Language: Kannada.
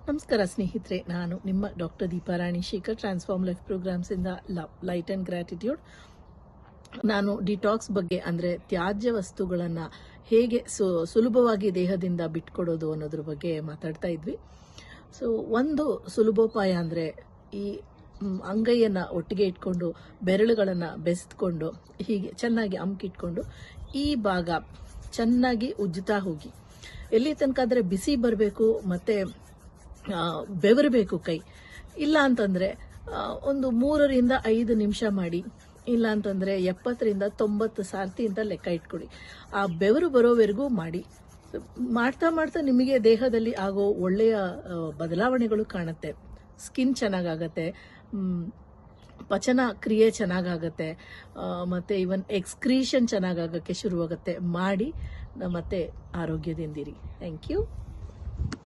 ನಮಸ್ಕಾರ ಸ್ನೇಹಿತರೆ, ನಾನು ನಿಮ್ಮ doctor Deeparani Shekhar, transform life ಪ್ರೋಗ್ರಾಮ್ಸಿಂದ ಲೈಟ್ ಆ್ಯಂಡ್ ಗ್ರ್ಯಾಟಿಟ್ಯೂಡ್. ನಾನು ಡಿಟಾಕ್ಸ್ ಬಗ್ಗೆ ಅಂದರೆ ತ್ಯಾಜ್ಯ ವಸ್ತುಗಳನ್ನು ಹೇಗೆ ಸುಲಭವಾಗಿ ದೇಹದಿಂದ ಬಿಟ್ಕೊಡೋದು ಅನ್ನೋದ್ರ ಬಗ್ಗೆ ಮಾತಾಡ್ತಾ ಇದ್ವಿ. ಸೊ ಒಂದು ಸುಲಭೋಪಾಯ ಅಂದರೆ ಈ ಅಂಗೈಯನ್ನು ಒಟ್ಟಿಗೆ ಇಟ್ಕೊಂಡು ಬೆರಳುಗಳನ್ನು ಬೆಸೆದುಕೊಂಡು ಹೀಗೆ ಚೆನ್ನಾಗಿ ಅಮ್ಕಿಟ್ಕೊಂಡು ಈ ಭಾಗ ಚೆನ್ನಾಗಿ ಉಜ್ಜುತ್ತಾ ಹೋಗಿ. ಎಲ್ಲಿ ತನಕ ಅಂದರೆ ಬಿಸಿ ಬರಬೇಕು ಮತ್ತು ಬೆವರಬೇಕು ಕೈ. ಇಲ್ಲ ಅಂತಂದರೆ ಒಂದು 3ರಿಂದ 5 ನಿಮಿಷ ಮಾಡಿ. ಇಲ್ಲ ಅಂತಂದರೆ 70ರಿಂದ 90 ಸಾರ್ತಿ ಅಂತ ಲೆಕ್ಕ ಇಟ್ಕೊಳ್ಳಿ. ಆ ಬೆವರು ಬರೋವರೆಗೂ ಮಾಡಿ. ಮಾಡ್ತಾ ಮಾಡ್ತಾ ನಿಮಗೆ ದೇಹದಲ್ಲಿ ಆಗೋ ಒಳ್ಳೆಯ ಬದಲಾವಣೆಗಳು ಕಾಣುತ್ತೆ. ಸ್ಕಿನ್ ಚೆನ್ನಾಗಾಗತ್ತೆ, ಪಚನ ಕ್ರಿಯೆ ಚೆನ್ನಾಗಾಗತ್ತೆ, ಮತ್ತು ಇವನ್ ಎಕ್ಸ್ಕ್ರೀಷನ್ ಚೆನ್ನಾಗಾಗಕ್ಕೆ ಶುರುವಾಗುತ್ತೆ. ಮಾಡಿ ಮತ್ತೆ ಆರೋಗ್ಯದಿಂದಿರಿ. Thank you.